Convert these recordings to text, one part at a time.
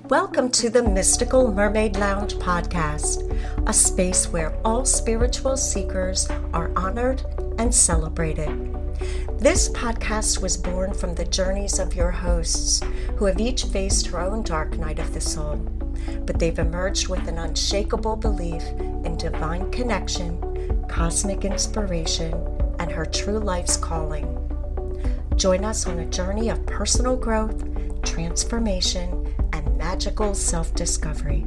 Welcome to the Mystical Mermaid Lounge podcast, a space where all spiritual seekers are honored and celebrated. This podcast was born from the journeys of your hosts, who have each faced her own dark night of the soul, but they've emerged with an unshakable belief in divine connection, cosmic inspiration, and her true life's calling. Join us on a journey of personal growth, transformation, and magical self-discovery.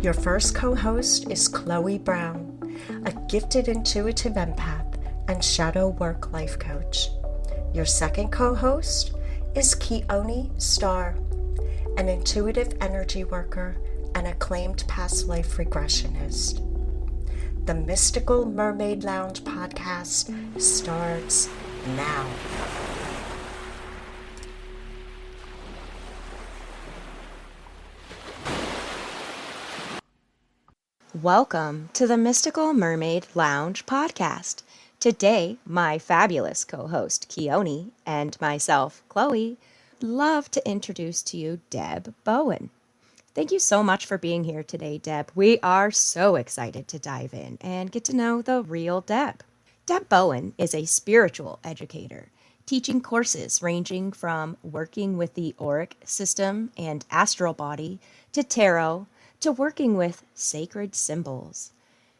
Your first co-host is Chloe Brown, a gifted intuitive empath and shadow work life coach. Your second co-host is Keone Starr, an intuitive energy worker and acclaimed past life regressionist. The Mystical Mermaid Lounge podcast starts now. Welcome to the Mystical Mermaid Lounge podcast. Today, my fabulous co-host Keone and myself, Chloe, love to introduce to you Deb Bowen. Thank you so much for being here today, Deb. We are so excited to dive in and get to know the real Deb. Deb Bowen is a spiritual educator, teaching courses ranging from working with the auric system and astral body to tarot, to working with sacred symbols.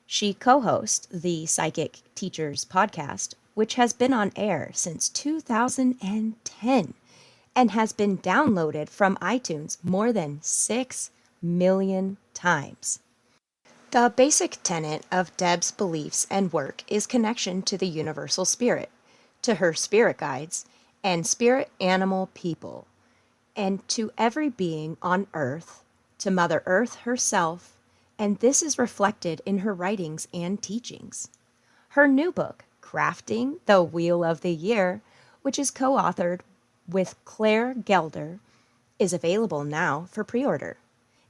She co-hosts the Psychic Teachers podcast, which has been on air since 2010 and has been downloaded from iTunes more than 6 million times. The basic tenet of Deb's beliefs and work is connection to the universal spirit, to her spirit guides, and spirit animal people, and to every being on earth, to Mother Earth herself, and this is reflected in her writings and teachings. Her new book, Crafting the Wheel of the Year, which is co-authored with Claire Gelder, is available now for pre-order.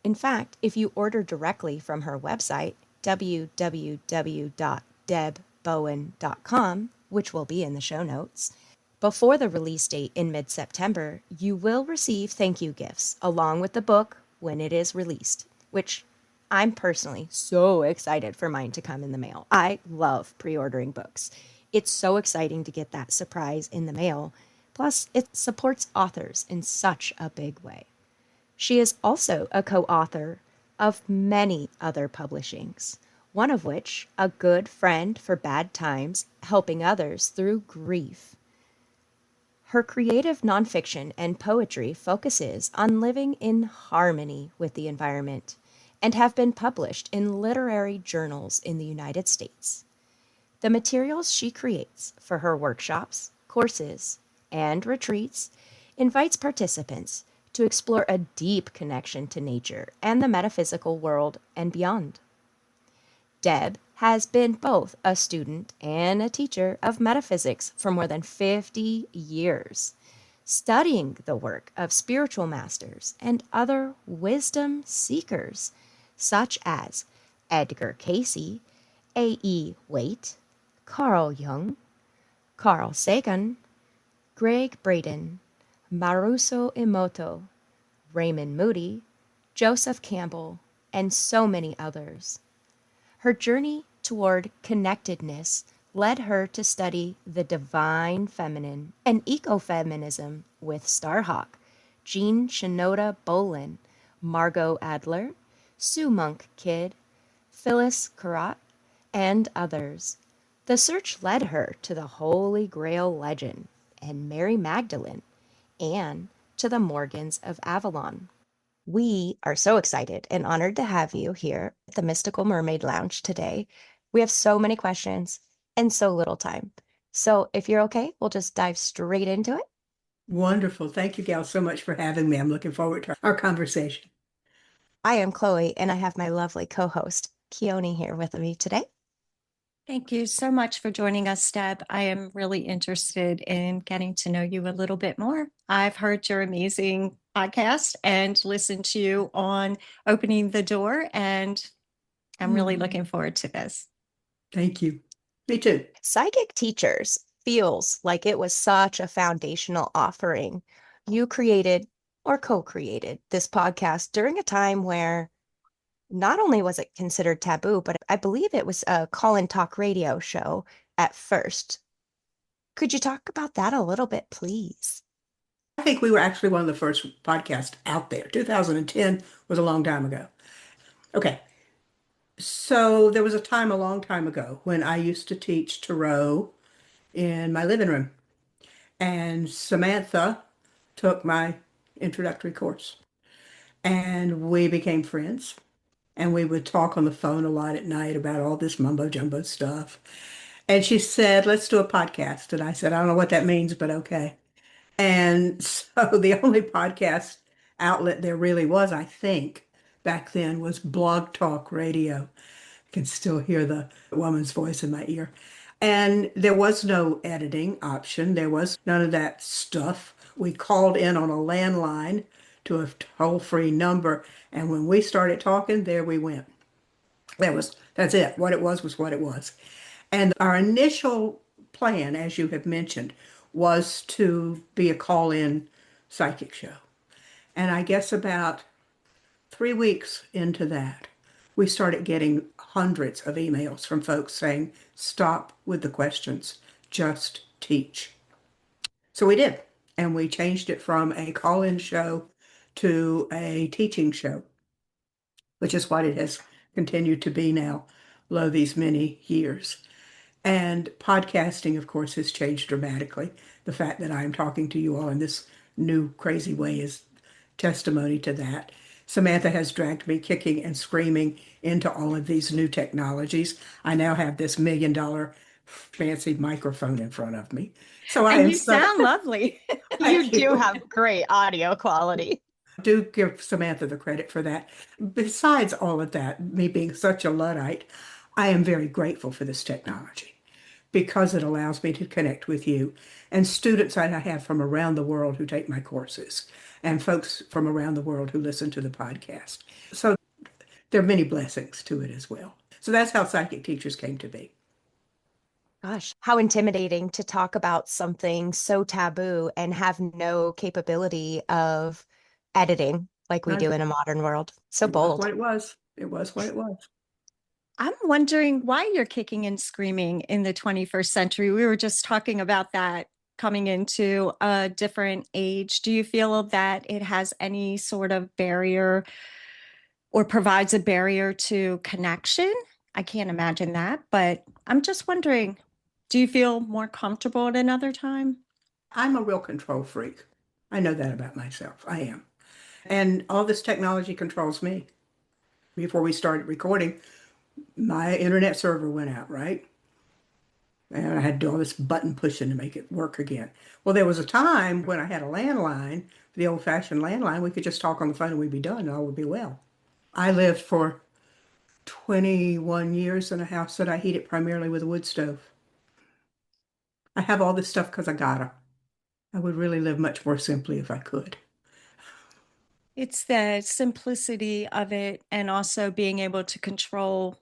In fact, if you order directly from her website, www.debbowen.com, which will be in the show notes, before the release date in mid-September, you will receive thank you gifts along with the book when it is released, which I'm personally so excited for mine to come in the mail. I love pre-ordering books. It's so exciting to get that surprise in the mail. Plus, it supports authors in such a big way. She is also a co-author of many other publishings, one of which, A Good Friend for Bad Times, Helping Others Through Grief. Her creative nonfiction and poetry focuses on living in harmony with the environment and have been published in literary journals in the United States. The materials she creates for her workshops, courses, and retreats invites participants to explore a deep connection to nature and the metaphysical world and beyond. Deb has been both a student and a teacher of metaphysics for more than 50 years, studying the work of spiritual masters and other wisdom seekers, such as Edgar Cayce, A.E. Waite, Carl Jung, Carl Sagan, Greg Braden, Maruso Emoto, Raymond Moody, Joseph Campbell, and so many others. Her journey toward connectedness led her to study the divine feminine and ecofeminism with Starhawk, Jean Shinoda Bolin, Margot Adler, Sue Monk Kidd, Phyllis Curott, and others. The search led her to the Holy Grail legend and Mary Magdalene, and to the Morgans of Avalon. We are so excited and honored to have you here at the Mystical Mermaid Lounge today. We have so many questions and so little time. So if you're okay, we'll just dive straight into it. Wonderful. Thank you, Gail, so much for having me. I'm looking forward to our conversation. I am Chloe, and I have my lovely co-host, Keone, here with me today. Thank you so much for joining us, Deb. I am really interested in getting to know you a little bit more. I've heard your amazing podcast and listened to you on Opening the Door, and I'm really looking forward to this. Thank you. Me too. Psychic Teachers feels like it was such a foundational offering. You created or co-created this podcast during a time where not only was it considered taboo, but I believe it was a call-in talk radio show at first. Could you talk about that a little bit, please? I think we were actually one of the first podcasts out there. 2010 was a long time ago. Okay. So there was a time a long time ago when I used to teach tarot in my living room, and Samantha took my introductory course, and we became friends. And we would talk on the phone a lot at night about all this mumbo jumbo stuff. And she said, let's do a podcast. And I said, I don't know what that means, but okay. And so the only podcast outlet there really was, I think, back then was Blog Talk Radio. I can still hear the woman's voice in my ear. And there was no editing option. There was none of that stuff. We called in on a landline to a toll-free number. And when we started talking, there we went. That's it. What it was what it was. And our initial plan, as you have mentioned, was to be a call-in psychic show. And I guess about 3 weeks into that, we started getting hundreds of emails from folks saying, stop with the questions, just teach. So we did. And we changed it from a call-in show to a teaching show, which is what it has continued to be now, lo these many years. And podcasting, of course, has changed dramatically. The fact that I'm talking to you all in this new crazy way is testimony to that. Samantha has dragged me kicking and screaming into all of these new technologies. I now have this $1 million fancy microphone in front of me. So I And am you so sound lovely. You thank do you. have great audio quality. Do give Samantha the credit for that. Besides all of that, me being such a Luddite, I am very grateful for this technology because it allows me to connect with you and students that I have from around the world who take my courses and folks from around the world who listen to the podcast. So there are many blessings to it as well. So that's how psychic teachers came to be. Gosh, how intimidating to talk about something so taboo and have no capability of editing like we do None. in a modern world. So It was bold. what it was. It was what it was. I'm wondering why you're kicking and screaming in the 21st century. We were just talking about that coming into a different age. Do you feel that it has any sort of barrier or provides a barrier to connection? I can't imagine that, but I'm just wondering, do you feel more comfortable at another time? I'm a real control freak. I know that about myself. I am. And all this technology controls me. Before we started recording, my internet server went out, right? And I had to do all this button pushing to make it work again. Well, there was a time when I had a landline, the old-fashioned landline, we could just talk on the phone and we'd be done and all would be well. I lived for 21 years in a house that I heated primarily with a wood stove. I have all this stuff because I gotta. I would really live much more simply if I could. It's the simplicity of it and also being able to control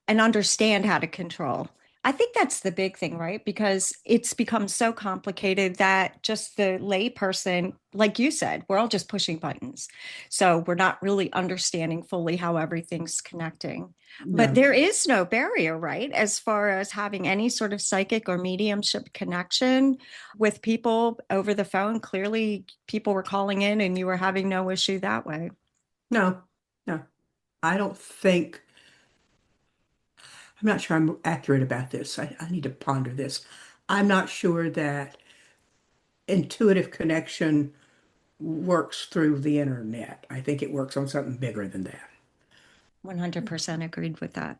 and understand how to control. I think that's the big thing, right? Because it's become so complicated that just the lay person, like you said, we're all just pushing buttons. So we're not really understanding fully how everything's connecting. But No, there is no barrier, right? As far as having any sort of psychic or mediumship connection with people over the phone. Clearly, people were calling in and you were having no issue that way. no, no. I don't think, I'm not sure I'm accurate about this. I need to ponder this. I'm not sure that intuitive connection works through the internet. I think it works on something bigger than that. 100% agreed with that.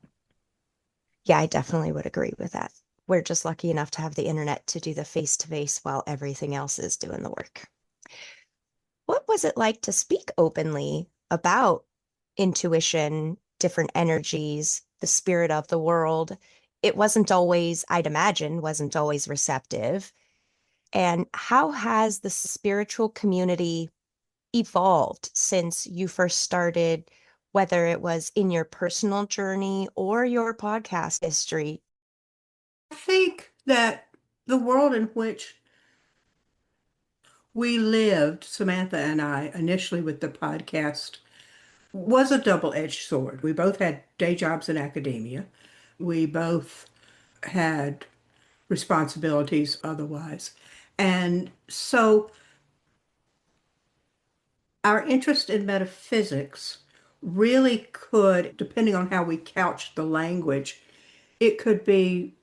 Yeah, I definitely would agree with that. We're just lucky enough to have the internet to do the face-to-face while everything else is doing the work. What was it like to speak openly about intuition, different energies, the spirit of the world? It wasn't always, I'd imagine, wasn't always receptive. And how has the spiritual community evolved since you first started, whether it was in your personal journey or your podcast history? I think that the world in which We lived, Samantha and I, initially with the podcast, was a double-edged sword. We both had day jobs in academia. We both had responsibilities otherwise. And so our interest in metaphysics really could, depending on how we couched the language, it could be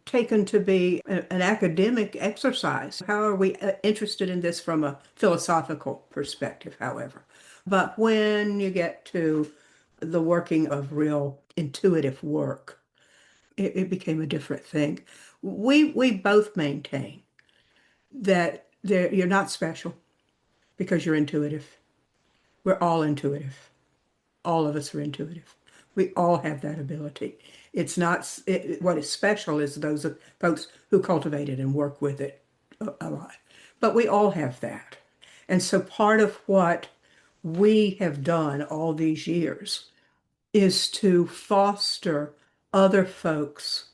taken to be an academic exercise. How are we interested in this from a philosophical perspective, however? But when you get to the working of real intuitive work, it became a different thing. We both maintain that you're not special because you're intuitive. We're all intuitive. All of us are intuitive. We all have that ability. It's not, what is special is those folks who cultivate it and work with it a lot. But we all have that. And so part of what we have done all these years is to foster other folks'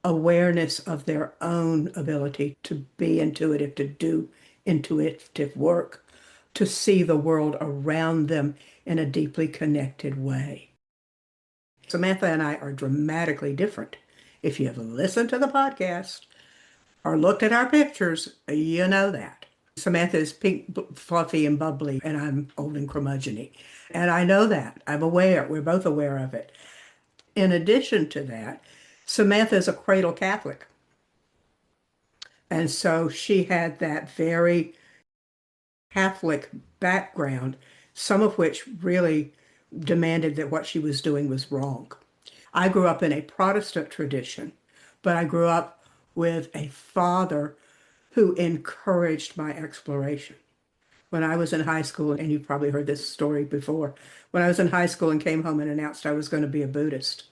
awareness of their own ability to be intuitive, to do intuitive work, to see the world around them in a deeply connected way. Samantha and I are dramatically different. If you have listened to the podcast or looked at our pictures, you know that. Samantha is pink, fluffy, and bubbly, and I'm old and curmudgeon-y. And I know that. I'm aware. We're both aware of it. In addition to that, Samantha is a cradle Catholic. And so she had that very Catholic background, some of which really demanded that what she was doing was wrong. I grew up in a Protestant tradition, but I grew up with a father who encouraged my exploration. When I was in high school, and you've probably heard this story before, when I was in high school and came home and announced I was going to be a Buddhist,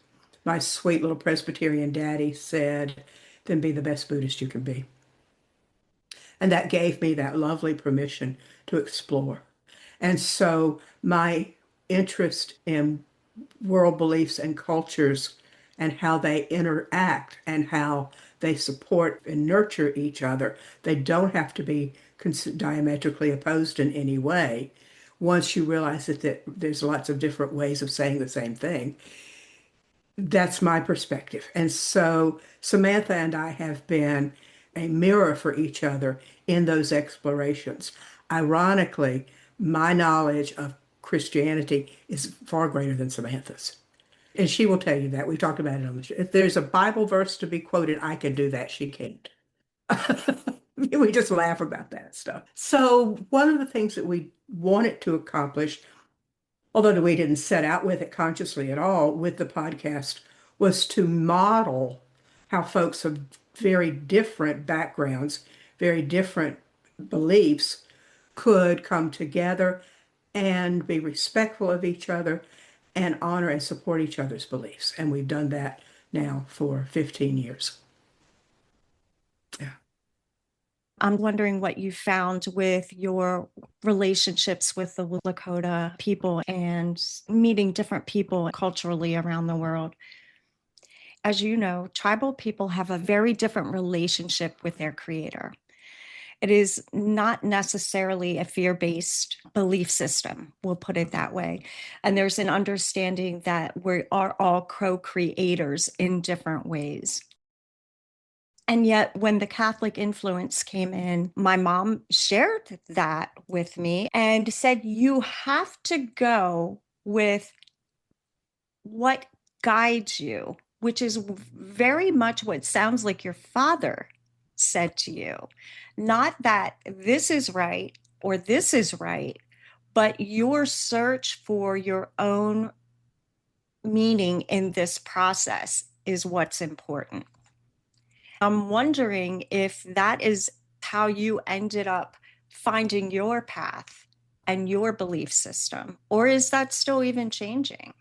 my sweet little Presbyterian daddy said, then be the best Buddhist you can be. And that gave me that lovely permission to explore. And so my interest in world beliefs and cultures and how they interact and how they support and nurture each other, they don't have to be diametrically opposed in any way. Once you realize that there's lots of different ways of saying the same thing, that's my perspective. And so Samantha and I have been a mirror for each other in those explorations. Ironically, my knowledge of Christianity is far greater than Samantha's. And she will tell you that. We talked about it on the show. If there's a Bible verse to be quoted, I can do that. She can't. We just laugh about that stuff. So one of the things that we wanted to accomplish, although we didn't set out with it consciously at all with the podcast, was to model how folks of very different backgrounds, very different beliefs could come together and be respectful of each other and honor and support each other's beliefs. And we've done that now for 15 years. Yeah. I'm wondering what you found with your relationships with the Lakota people and meeting different people culturally around the world. As you know, tribal people have a very different relationship with their creator. It is not necessarily a fear-based belief system, we'll put it that way. And there's an understanding that we are all co-creators in different ways. And yet, when the Catholic influence came in, my mom shared that with me and said, you have to go with what guides you, which is very much what sounds like your father said to you. Not that this is right or this is right, but your search for your own meaning in this process is what's important. I'm wondering if that is how you ended up finding your path and your belief system, or is that still even changing?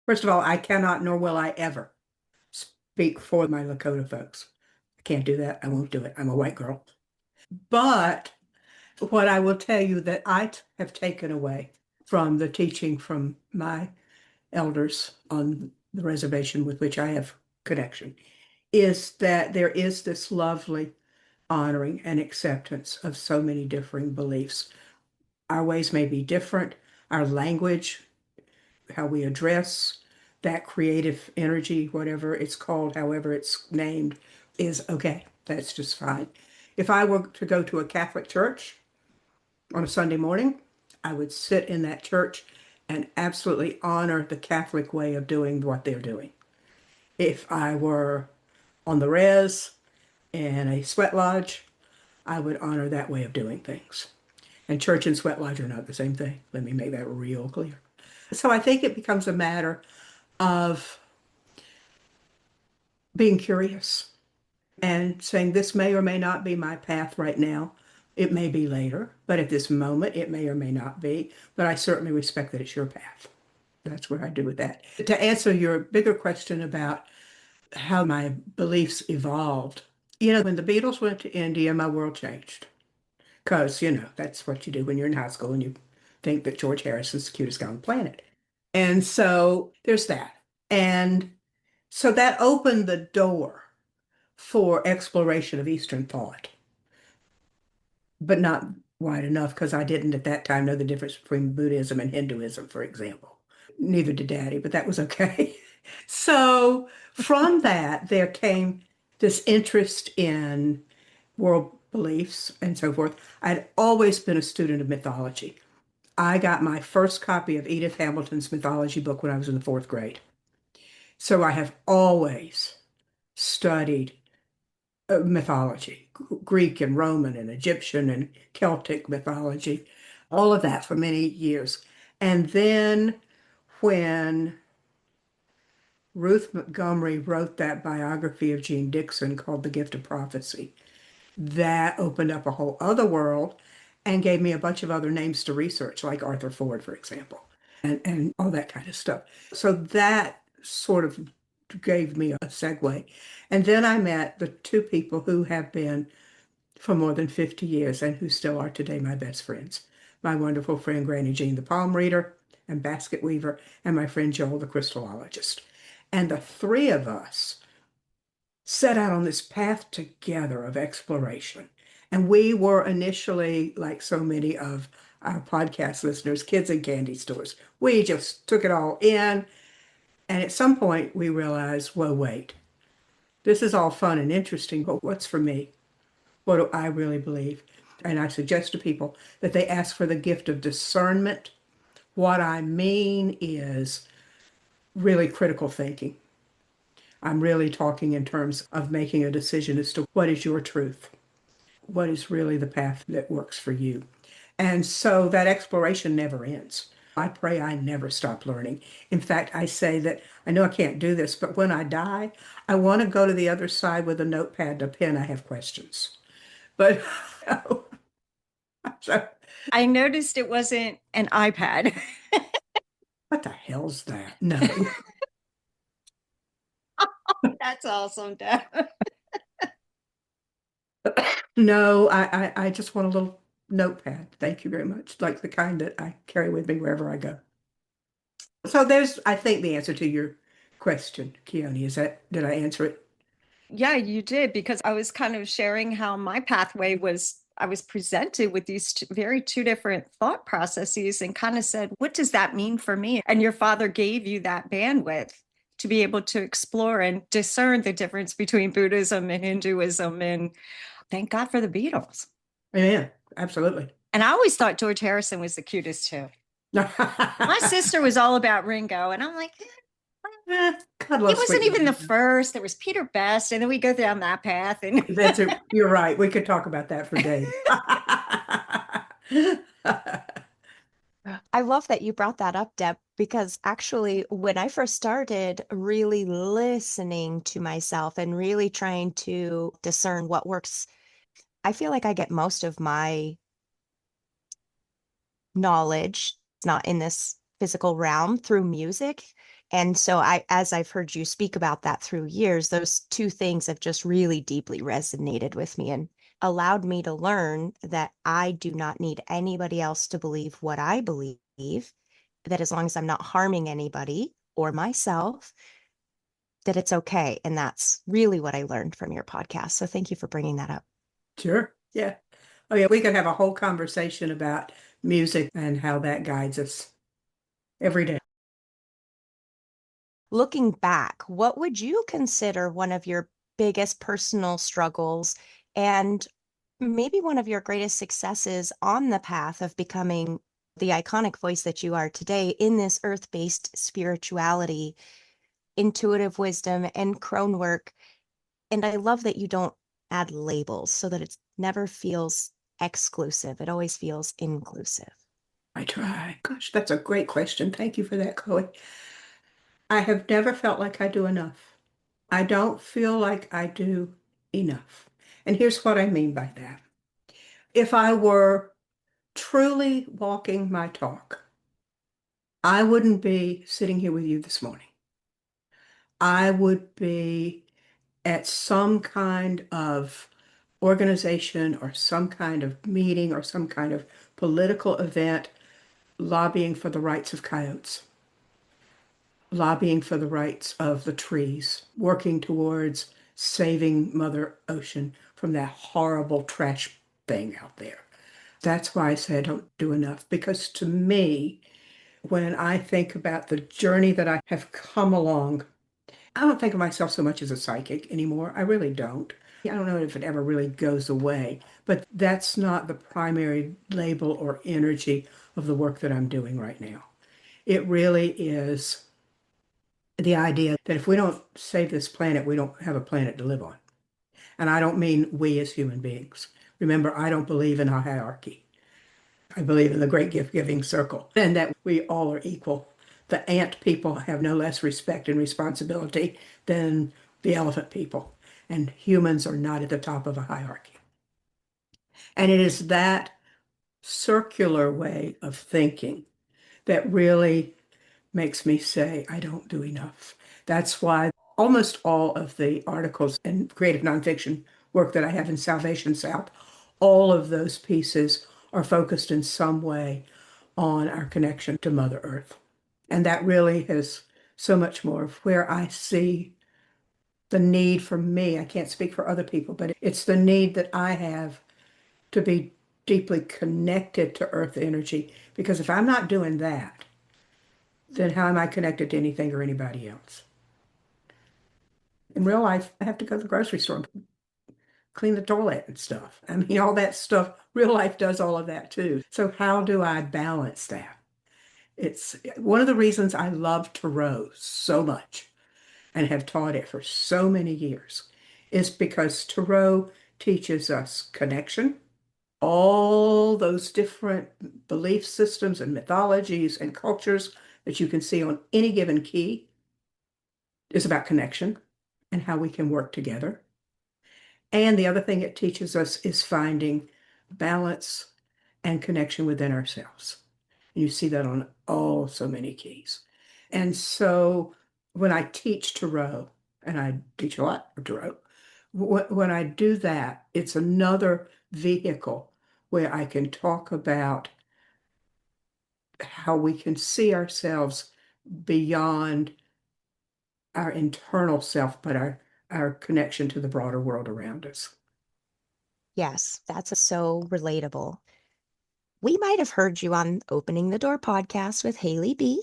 First of all, I cannot nor will I ever speak for my Lakota folks. I can't do that. I won't do it. I'm a white girl. But what I will tell you that I have taken away from the teaching from my elders on the reservation with which I have connection is that there is this lovely honoring and acceptance of so many differing beliefs. Our ways may be different, our language, how we address that creative energy, whatever it's called, however it's named, is okay. That's just fine. If I were to go to a Catholic church on a Sunday morning, I would sit in that church and absolutely honor the Catholic way of doing what they're doing. If I were on the res in a sweat lodge, I would honor that way of doing things. And church and sweat lodge are not the same thing. Let me make that real clear. So I think it becomes a matter of being curious and saying, this may or may not be my path right now. It may be later, but at this moment, it may or may not be. But I certainly respect that it's your path. That's what I do with that. To answer your bigger question about how my beliefs evolved, when the Beatles went to India, my world changed. Because, that's what you do when you're in high school and you think that George Harrison's the cutest guy on the planet. And so there's that. And so that opened the door for exploration of Eastern thought, but not wide enough because I didn't at that time know the difference between Buddhism and Hinduism, for example. Neither did Daddy, but that was okay. So from that, there came this interest in world beliefs and so forth. I'd always been a student of mythology. I got my first copy of Edith Hamilton's mythology book when I was in the fourth grade. So I have always studied mythology, Greek and Roman and Egyptian and Celtic mythology, all of that for many years. And then when Ruth Montgomery wrote that biography of Jean Dixon called The Gift of Prophecy, that opened up a whole other world and gave me a bunch of other names to research, like Arthur Ford, for example, and all that kind of stuff. So that sort of gave me a segue. And then I met the two people who have been for more than 50 years and who still are today my best friends. My wonderful friend Granny Jean, the palm reader and basket weaver, and my friend Joel, the crystallologist. And the three of us set out on this path together of exploration. And we were initially, like so many of our podcast listeners, kids in candy stores. We just took it all in. And at some point, we realized, well, wait, this is all fun and interesting, but what's for me? What do I really believe? And I suggest to people that they ask for the gift of discernment. What I mean is really critical thinking. I'm really talking in terms of making a decision as to what is your truth, what is really the path that works for you. And so that exploration never ends. I pray I never stop learning. In fact, I say that I know I can't do this, but when I die, I want to go to the other side with a notepad and a pen. I have questions. But so, I noticed it wasn't an iPad. what the hell's that? No. That's awesome, Deb. No, I just want a little notepad. Thank you very much. Like the kind that I carry with me wherever I go. So there's, I think, the answer to your question, Keone. Did I answer it? Yeah, you did, because I was kind of sharing how my pathway was. I was presented with these two different thought processes and kind of said, what does that mean for me? And your father gave you that bandwidth to be able to explore and discern the difference between Buddhism and Hinduism. And thank God for the Beatles. Yeah, absolutely. And I always thought George Harrison was the cutest too. My sister was all about Ringo, and I'm like, God he wasn't even the first. There was Peter Best, and then we go down that path. And you're right. We could talk about that for days. I love that you brought that up, Deb, because actually, when I first started really listening to myself and really trying to discern what works, I feel like I get most of my knowledge, it's not in this physical realm, through music. And so as I've heard you speak about that through years, those two things have just really deeply resonated with me and allowed me to learn that I do not need anybody else to believe what I believe, that as long as I'm not harming anybody or myself, that it's okay. And that's really what I learned from your podcast. So thank you for bringing that up. Sure. Yeah. Oh, yeah. We could have a whole conversation about music and how that guides us every day. Looking back, what would you consider one of your biggest personal struggles and maybe one of your greatest successes on the path of becoming the iconic voice that you are today in this earth-based spirituality, intuitive wisdom, and crone work? And I love that you don't add labels so that it never feels exclusive. It always feels inclusive. I try. Gosh, that's a great question. Thank you for that, Chloe. I have never felt like I do enough. I don't feel like I do enough. And here's what I mean by that. If I were truly walking my talk, I wouldn't be sitting here with you this morning. I would be at some kind of organization or some kind of meeting or some kind of political event lobbying for the rights of coyotes, lobbying for the rights of the trees, working towards saving Mother Ocean from that horrible trash thing out there. That's why I say I don't do enough, because to me, when I think about the journey that I have come along, I don't think of myself so much as a psychic anymore. I really don't. I don't know if it ever really goes away, but that's not the primary label or energy of the work that I'm doing right now. It really is the idea that if we don't save this planet, we don't have a planet to live on. And I don't mean we as human beings. Remember, I don't believe in a hierarchy. I believe in the great gift-giving circle and that we all are equal. The ant people have no less respect and responsibility than the elephant people, and humans are not at the top of a hierarchy. And it is that circular way of thinking that really makes me say, I don't do enough. That's why almost all of the articles and creative nonfiction work that I have in Salvation South, all of those pieces are focused in some way on our connection to Mother Earth. And that really is so much more of where I see the need for me. I can't speak for other people, but it's the need that I have to be deeply connected to Earth energy. Because if I'm not doing that, then how am I connected to anything or anybody else? In real life, I have to go to the grocery store and clean the toilet and stuff. I mean, all that stuff, real life does all of that too. So how do I balance that? It's one of the reasons I love Tarot so much and have taught it for so many years is because Tarot teaches us connection, all those different belief systems and mythologies and cultures that you can see on any given key is about connection and how we can work together. And the other thing it teaches us is finding balance and connection within ourselves. And you see that on all so many keys. And so when I teach Tarot, and I teach a lot of Tarot, when I do that, it's another vehicle where I can talk about how we can see ourselves beyond our internal self, but our connection to the broader world around us. Yes, that's so relatable. We might have heard you on Opening the Door podcast with Haley B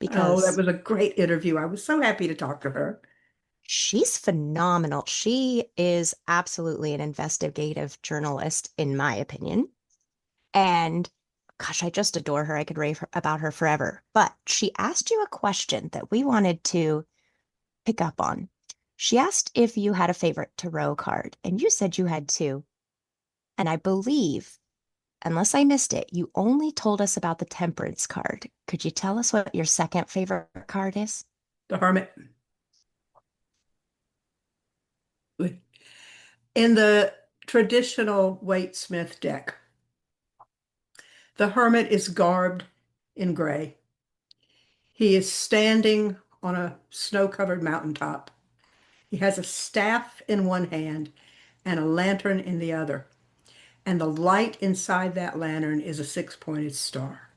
Oh, that because was a great interview. I was so happy to talk to her. she's phenomenal. She is absolutely an investigative journalist, in my opinion. And gosh, I just adore her. I could rave about her forever. But she asked you a question that we wanted to pick up on. She asked if you had a favorite tarot card, and you said you had two. And I believe, unless I missed it, you only told us about the Temperance card. Could you tell us what your second favorite card is? The Hermit. In the traditional Waite-Smith deck, the Hermit is garbed in gray. He is standing on a snow-covered mountaintop. He has a staff in one hand and a lantern in the other. And the light inside that lantern is a six-pointed star.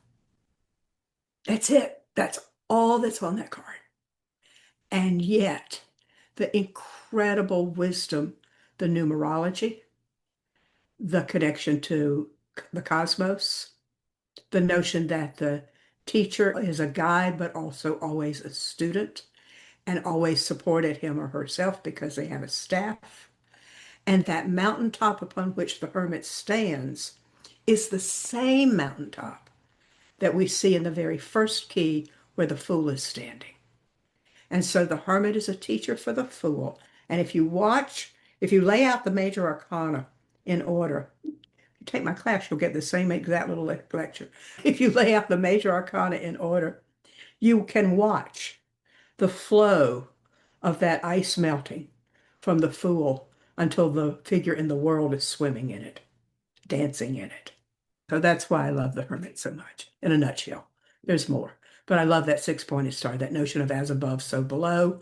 That's it. That's all that's on that card. And yet, the incredible wisdom, the numerology, the connection to the cosmos, the notion that the teacher is a guide, but also always a student and always supported him or herself because they have a staff. And that mountaintop upon which the hermit stands is the same mountaintop that we see in the very first key where the fool is standing. And so the hermit is a teacher for the fool. And if you lay out the major arcana in order, you take my class, you'll get the same exact little lecture. If you lay out the major arcana in order, you can watch the flow of that ice melting from the fool until the figure in the world is swimming in it, dancing in it. So that's why I love the hermit so much, in a nutshell. There's more. But I love that six-pointed star, that notion of as above, so below,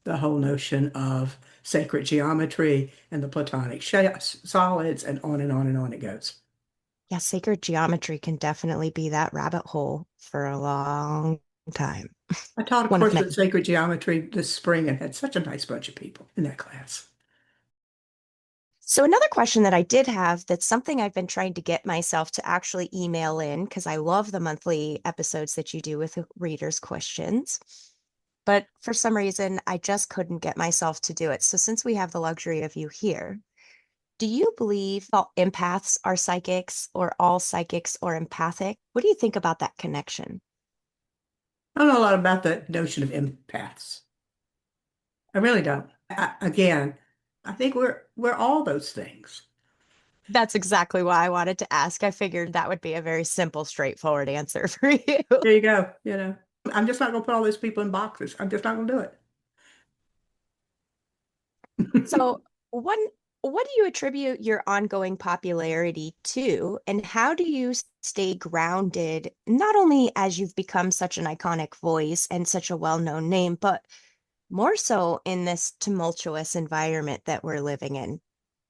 the whole notion of sacred geometry and the platonic solids, and on and on and on it goes. Yeah, sacred geometry can definitely be that rabbit hole for a long time. I taught a One of course in many. sacred geometry this spring and had such a nice bunch of people in that class. So another question that I did have, that's something I've been trying to get myself to actually email in, because I love the monthly episodes that you do with the readers' questions. But for some reason, I just couldn't get myself to do it. So since we have the luxury of you here, do you believe all empaths are psychics, or all psychics are empathic? What do you think about that connection? I don't know a lot about the notion of empaths. I really don't. Again, I think we're all those things. That's exactly why I wanted to ask. I figured that would be a very simple, straightforward answer for you. There you go. I'm just not going to put all those people in boxes. I'm just not going to do it. So, one, what do you attribute your ongoing popularity to, and how do you stay grounded, not only as you've become such an iconic voice and such a well-known name, but more so in this tumultuous environment that we're living in?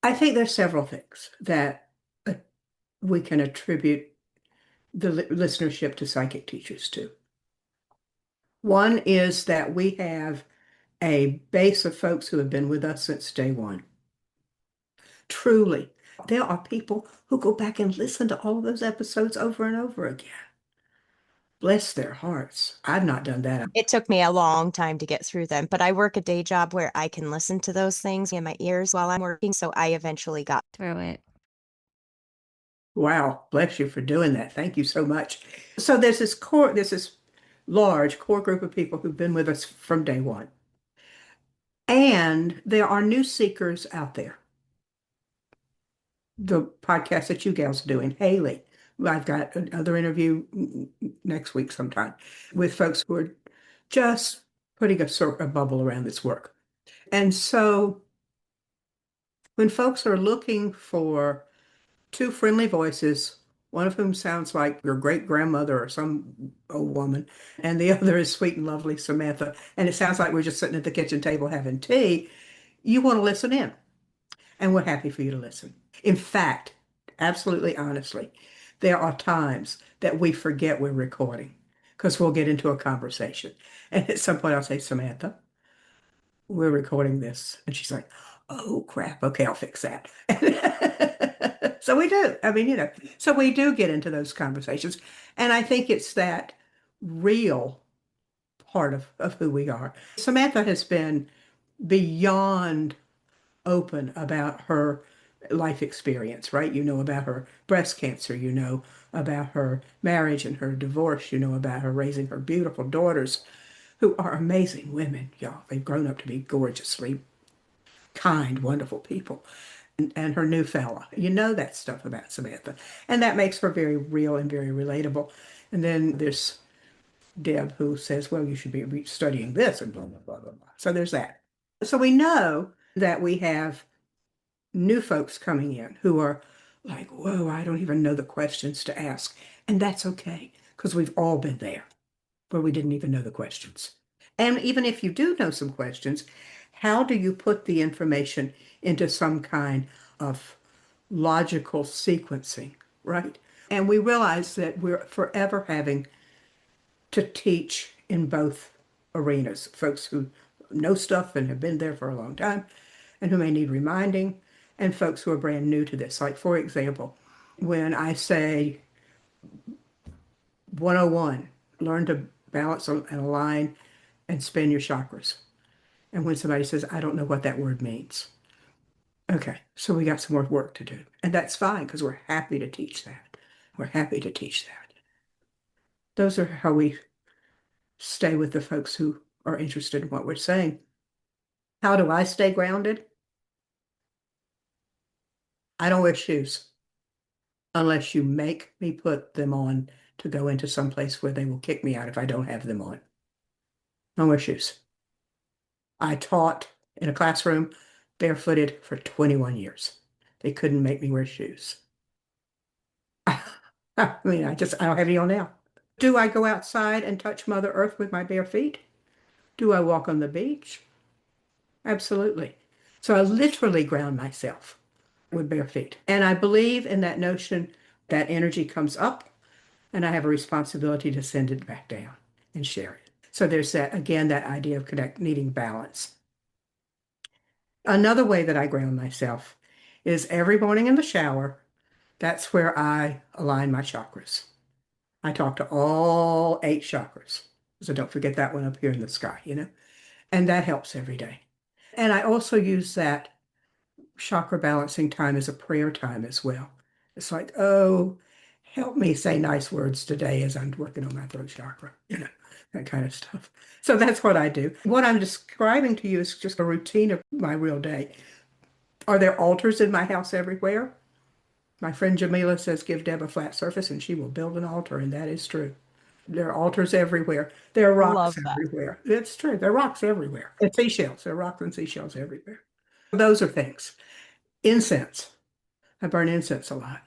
I think there's several things that uh, we can attribute the listenership to psychic teachers to. One is that we have a base of folks who have been with us since day one. Truly, there are people who go back and listen to all of those episodes over and over again. Bless their hearts. I've not done that. It took me a long time to get through them, but I work a day job where I can listen to those things in my ears while I'm working, so I eventually got through it. Wow, bless you for doing that. Thank you so much. So there's this large core group of people who've been with us from day one. And there are new seekers out there. The podcast that you gals are doing, Haley. I've got another interview next week sometime with folks who are just putting a bubble around this work. And so when folks are looking for two friendly voices, one of whom sounds like your great grandmother or some old woman, and the other is sweet and lovely Samantha, and it sounds like we're just sitting at the kitchen table having tea, you want to listen in, and we're happy for you to listen. In fact, absolutely honestly, there are times that we forget we're recording because we'll get into a conversation. And at some point I'll say, Samantha, we're recording this. And she's like, oh crap. Okay, I'll fix that. So we do. I mean, so we do get into those conversations. And I think it's that real part of who we are. Samantha has been beyond open about her life experience, right? You know about her breast cancer, you know about her marriage and her divorce, you know about her raising her beautiful daughters who are amazing women, y'all. They've grown up to be gorgeously kind, wonderful people. And her new fella. You know that stuff about Samantha. And that makes her very real and very relatable. And then there's Deb who says, well, you should be studying this and blah, blah, blah, blah, blah. So there's that. So we know that we have new folks coming in who are like, whoa, I don't even know the questions to ask. And that's okay, because we've all been there where we didn't even know the questions. And even if you do know some questions, how do you put the information into some kind of logical sequencing, right? And we realize that we're forever having to teach in both arenas, folks who know stuff and have been there for a long time and who may need reminding, and folks who are brand new to this. Like, for example, when I say 101, learn to balance and align and spin your chakras. And when somebody says, I don't know what that word means. Okay, so we got some more work to do. And that's fine because we're happy to teach that. We're happy to teach that. Those are how we stay with the folks who are interested in what we're saying. How do I stay grounded? I don't wear shoes unless you make me put them on to go into some place where they will kick me out if I don't have them on. I don't wear shoes. I taught in a classroom barefooted for 21 years. They couldn't make me wear shoes. I mean, I don't have any on now. Do I go outside and touch Mother Earth with my bare feet? Do I walk on the beach? Absolutely. So I literally ground myself with bare feet. And I believe in that notion that energy comes up and I have a responsibility to send it back down and share it. So there's that, again, that idea of needing balance. Another way that I ground myself is every morning in the shower. That's where I align my chakras. I talk to all 8 chakras. So don't forget that one up here in the sky, and that helps every day. And I also use that chakra balancing time as a prayer time as well. It's like, oh, help me say nice words today as I'm working on my throat chakra, that kind of stuff. So that's what I do. What I'm describing to you is just a routine of my real day. Are there altars in my house everywhere? My friend Jamila says, give Deb a flat surface and she will build an altar, and that is true. There are altars everywhere. There are rocks Love that. everywhere. It's true. There are rocks everywhere. And seashells. There are rocks and seashells everywhere. Those are things. Incense. I burn incense a lot.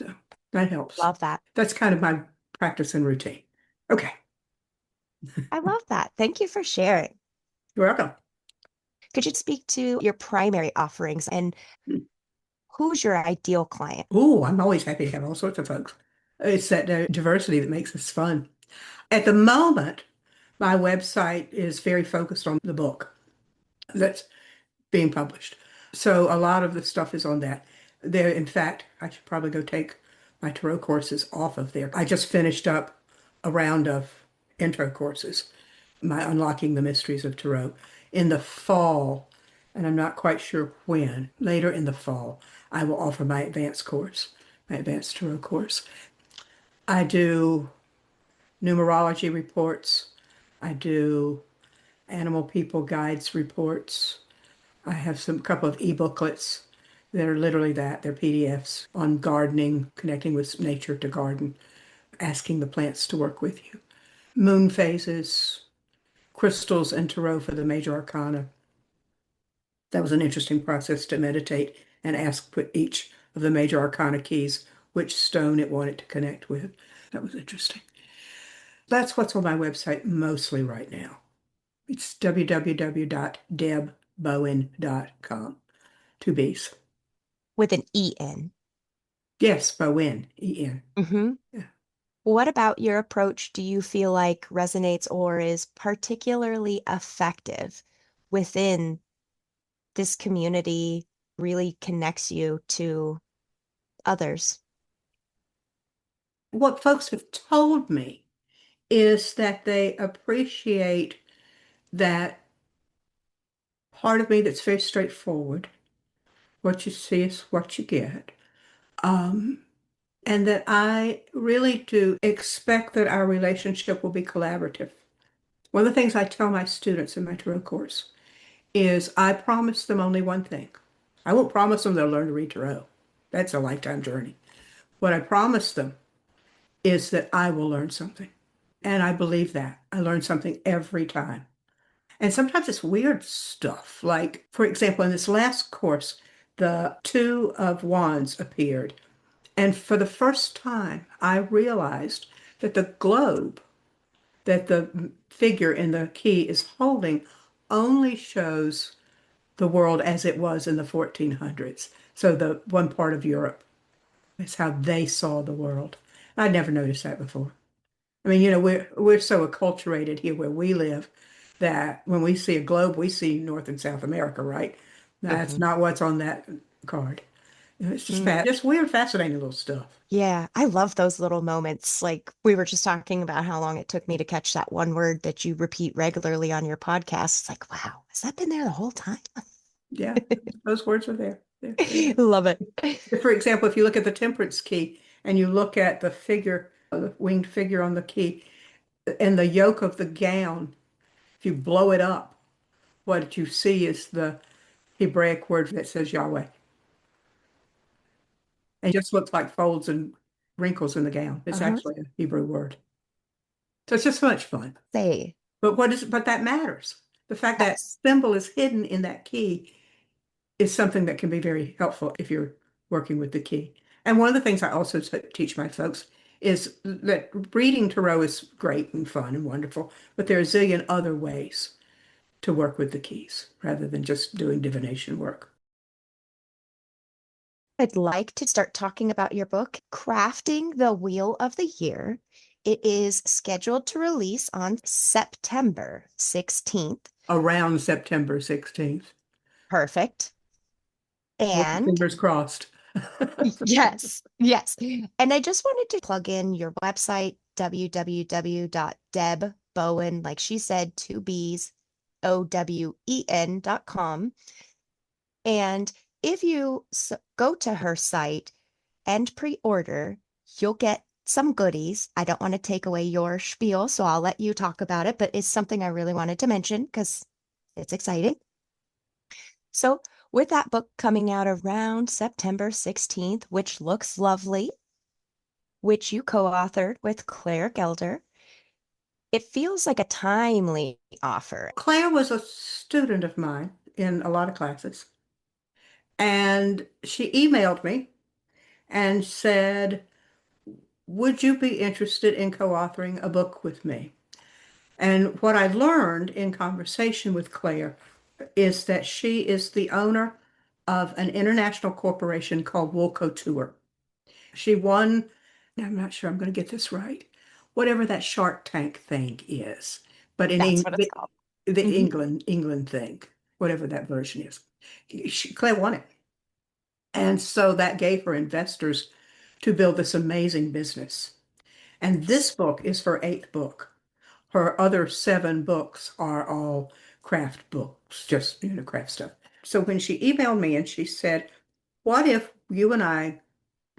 So that helps. Love that. That's kind of my practice and routine. Okay. I love that. Thank you for sharing. You're welcome. Could you speak to your primary offerings and who's your ideal client? Oh, I'm always happy to have all sorts of folks. It's that diversity that makes this fun. At the moment, my website is very focused on the book that's being published. So a lot of the stuff is on that. There, in fact, I should probably go take my tarot courses off of there. I just finished up a round of intro courses, my Unlocking the Mysteries of Tarot. In the fall, and I'm not quite sure when, later in the fall, I will offer my advanced course, my advanced tarot course. I do numerology reports. I do animal people guides reports. I have some couple of e-booklets that are literally that. They're PDFs on gardening, connecting with nature to garden, asking the plants to work with you. Moon phases, crystals and tarot for the major arcana. That was an interesting process to meditate and ask put each of the major arcana keys which stone it wanted to connect with. That was interesting. That's what's on my website mostly right now. It's www.debbowen.com. 2 B's. With an E-N. Yes, Bowen, E-N. Mm-hmm. Yeah. What about your approach do you feel like resonates or is particularly effective within this community, really connects you to others? What folks have told me is that they appreciate that part of me that's very straightforward. What you see is what you get. Um, and that I really do expect that our relationship will be collaborative. One of the things I tell my students in my tarot course is I promise them only one thing. I won't promise them they'll learn to read tarot. That's a lifetime journey. What I promise them is that I will learn something. And I believe that. I learn something every time. And sometimes it's weird stuff. Like, for example, in this last course, the Two of Wands appeared. And for the first time, I realized that the globe that the figure in the key is holding only shows the world as it was in the 1400s. So the one part of Europe is how they saw the world. I'd never noticed that before. I mean, we're so acculturated here where we live that when we see a globe, we see North and South America, right? That's Mhm. not what's on that card. It's just Mm. just weird, fascinating little stuff. Yeah, I love those little moments. Like we were just talking about how long it took me to catch that one word that you repeat regularly on your podcast. It's like, wow, has that been there the whole time? Yeah, those words are there. They're there. Love it. For example, if you look at the temperance key and you look at the figure, the winged figure on the key, and the yoke of the gown, if you blow it up, what you see is the Hebraic word that says Yahweh. And it just looks like folds and wrinkles in the gown. It's Uh-huh. actually a Hebrew word. So it's just so much fun. Say, But that matters. The fact that yes. symbol is hidden in that key is something that can be very helpful if you're working with the key. And one of the things I also teach my folks is that reading tarot is great and fun and wonderful, but there are a zillion other ways to work with the keys rather than just doing divination work. I'd like to start talking about your book, Crafting the Wheel of the Year. It is scheduled to release on September 16th. Around September 16th. Perfect. With the And fingers crossed. yes, yes. And I just wanted to plug in your website, www.debbowen, like she said, two B's, OWEN.com. And if you go to her site and pre-order, you'll get some goodies. I don't want to take away your spiel, so I'll let you talk about it, but it's something I really wanted to mention because it's exciting. So, with that book coming out around September 16th, which looks lovely, which you co-authored with Claire Gelder, it feels like a timely offer. Claire was a student of mine in a lot of classes, and she emailed me and said, would you be interested in co-authoring a book with me? And what I learned in conversation with Claire is that she is the owner of an international corporation called Wool Couture. She won, I'm not sure I'm going to get this right, whatever that Shark Tank thing is, but in That's what it's called. the Mhm. England thing, whatever that version is. Claire won it. And so that gave her investors to build this amazing business. And this book is her eighth book. Her other seven books are all craft books, just, craft stuff. So when she emailed me and she said, what if you and I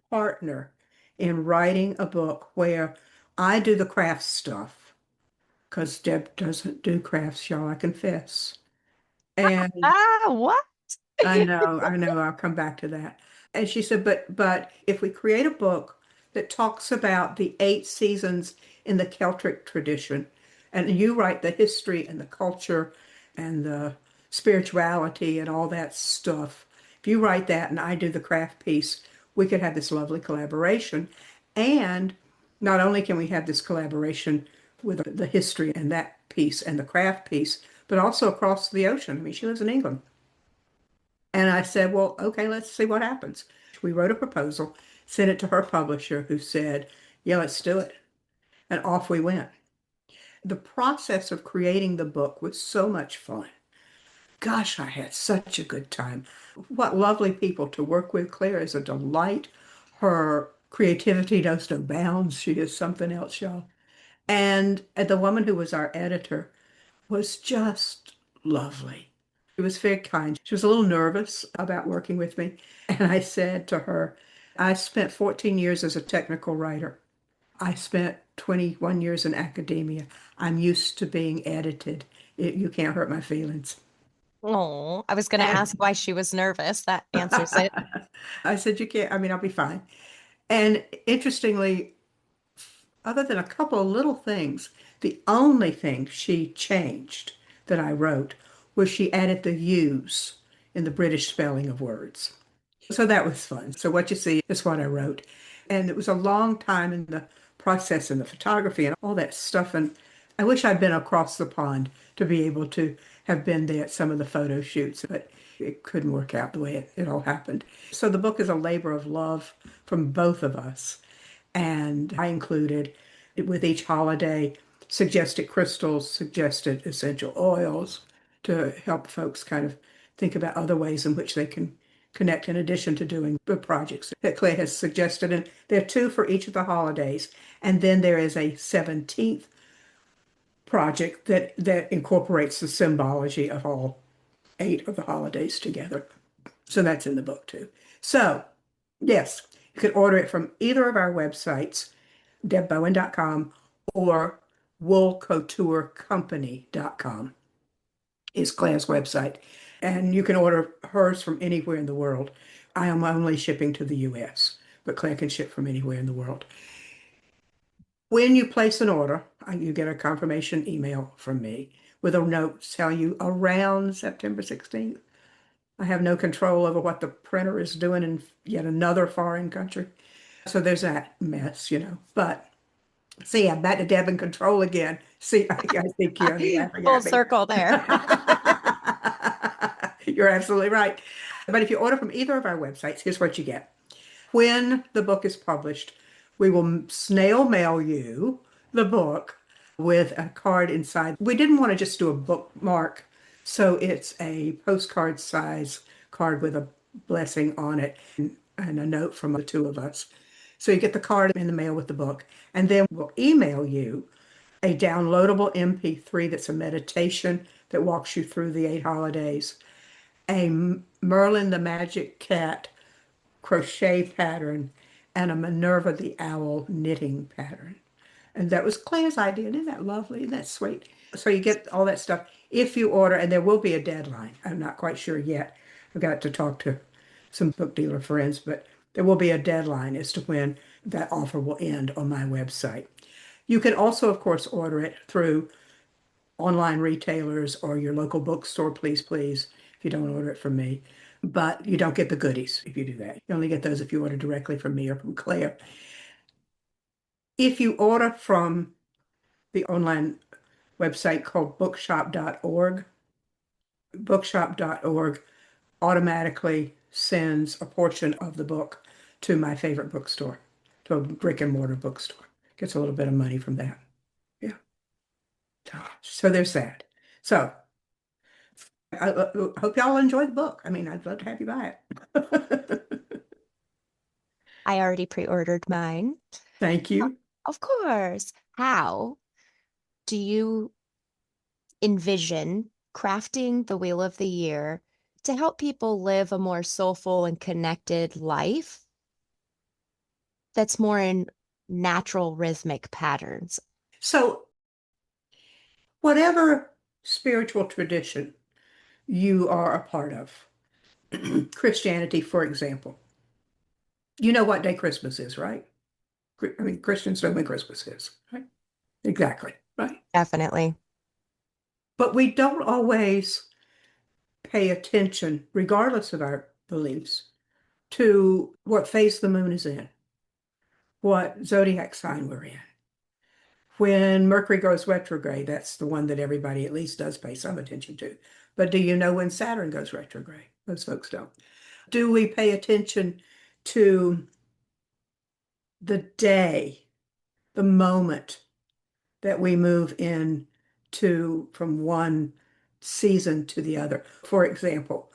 partner in writing a book where I do the craft stuff? Because Deb doesn't do crafts, y'all, I confess. And Ah, what? I know, I'll come back to that. And she said, but if we create a book that talks about the eight seasons in the Celtic tradition, and you write the history and the culture and the spirituality and all that stuff, if you write that and I do the craft piece, we could have this lovely collaboration. And not only can we have this collaboration with the history and that piece and the craft piece, but also across the ocean. I mean, she lives in England. And I said, well, okay, let's see what happens. We wrote a proposal, sent it to her publisher, who said, yeah, let's do it. And off we went. The process of creating the book was so much fun. Gosh, I had such a good time. What lovely people to work with. Claire is a delight. Her creativity knows no bounds. She is something else, y'all. And the woman who was our editor was just lovely. She was very kind. She was a little nervous about working with me. And I said to her, I spent 14 years as a technical writer. I spent 21 years in academia. I'm used to being edited. You can't hurt my feelings. Oh, I was going to ask And why she was nervous. That answers it. I said, you can't, I mean, I'll be fine. And interestingly, other than a couple of little things, the only thing she changed that I wrote was she added the U's in the British spelling of words. So that was fun. So what you see is what I wrote. And it was a long time in the process and the photography and all that stuff. And I wish I'd been across the pond to be able to have been there at some of the photo shoots, but it couldn't work out the way it all happened. So the book is a labor of love from both of us. And I included with each holiday, suggested crystals, suggested essential oils to help folks kind of think about other ways in which they can connect in addition to doing the projects that Clay has suggested. And there are two for each of the holidays. And then there is a 17th project that incorporates the symbology of all 8 of the holidays together. So that's in the book too. So, yes, you can order it from either of our websites, debbowen.com or woolcouturecompany.com is Claire's website. And you can order hers from anywhere in the world. I am only shipping to the US, but Claire can ship from anywhere in the world. When you place an order, you get a confirmation email from me with a note telling you around September 16th. I have no control over what the printer is doing in yet another foreign country. So there's that mess, But see, I'm back to Deb in control again. See, I think you're laughing Full at me. circle there. You're absolutely right. But if you order from either of our websites, here's what you get. When the book is published, we will snail mail you the book with a card inside. We didn't want to just do a bookmark, so it's a postcard size card with a blessing on it and a note from the two of us. So you get the card in the mail with the book, and then we'll email you a downloadable MP3 that's a meditation that walks you through the 8 holidays, a Merlin the Magic Cat crochet pattern, and a Minerva the Owl knitting pattern. And that was Claire's idea. Isn't that lovely? Isn't that sweet? So you get all that stuff if you order, and there will be a deadline. I'm not quite sure yet. I've got to talk to some book dealer friends, but there will be a deadline as to when that offer will end on my website. You can also, of course, order it through online retailers or your local bookstore, please, if you don't order it from me. But you don't get the goodies if you do that. You only get those if you order directly from me or from Claire. If you order from the online website called bookshop.org automatically sends a portion of the book to my favorite bookstore, to a brick and mortar bookstore. Gets a little bit of money from that. Yeah. So there's that. So I hope y'all enjoy the book. I mean, I'd love to have you buy it. I already pre-ordered mine. Thank you. Of course. How do you envision crafting the Wheel of the Year to help people live a more soulful and connected life that's more in natural rhythmic patterns? So whatever spiritual tradition you are a part of, Christianity, for example, you know what day Christmas is, right? I mean, Christians know when Christmas is, right? Exactly, right? Definitely. But we don't always pay attention, regardless of our beliefs, to what phase the moon is in, what zodiac sign we're in. When Mercury goes retrograde, that's the one that everybody at least does pay some attention to. But do you know when Saturn goes retrograde? Most folks don't. Do we pay attention to the day, the moment that we move in from one season to the other? For example,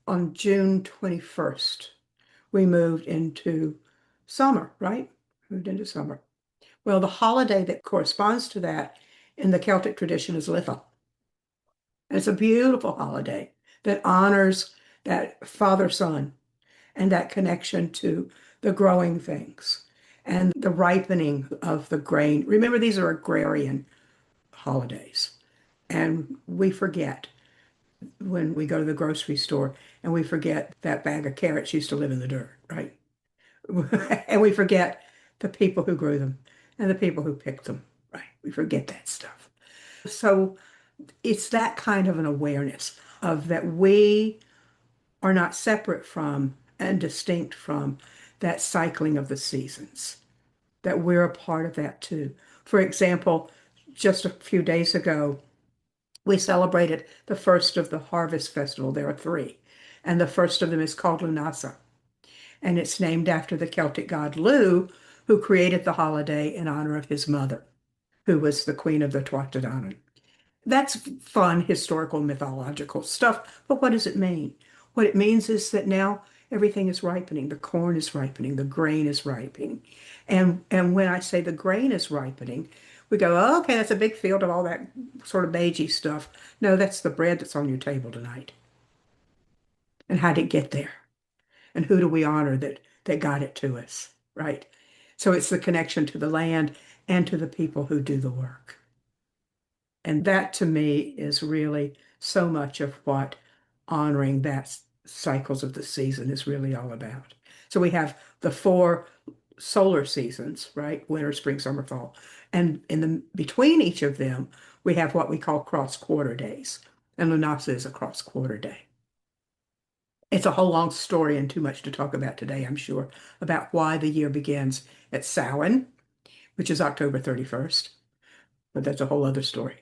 on June 21st, we moved into summer, right? Moved into summer. Well, the holiday that corresponds to that in the Celtic tradition is Litha. And it's a beautiful holiday that honors that father-son and that connection to the growing things and the ripening of the grain. Remember, these are agrarian holidays. And we forget when we go to the grocery store and we forget that bag of carrots used to live in the dirt, right? And we forget the people who grew them and the people who picked them, right? We forget that stuff. So it's that kind of an awareness of that we are not separate from and distinct from that cycling of the seasons, that we're a part of that too. For example, just a few days ago, we celebrated the first of the Harvest Festival. There are 3, and the first of them is called Lunasa. And it's named after the Celtic god Lu, who created the holiday in honor of his mother, who was the queen of the Tuatha. That's fun historical mythological stuff, but what does it mean? What it means is that now everything is ripening. The corn is ripening, the grain is ripening. And when I say the grain is ripening, we go, oh, okay, that's a big field of all that sort of beigey stuff. No, that's the bread that's on your table tonight. And how did it get there? And who do we honor that got it to us, right? So it's the connection to the land and to the people who do the work. And that to me is really so much of what honoring that cycles of the season is really all about. So we have the four solar seasons, right? Winter, spring, summer, fall. And in the between each of them, we have what we call cross quarter days. And Lunasa is a cross quarter day. It's a whole long story and too much to talk about today, I'm sure, about why the year begins at Samhain, which is October 31st. But that's a whole other story.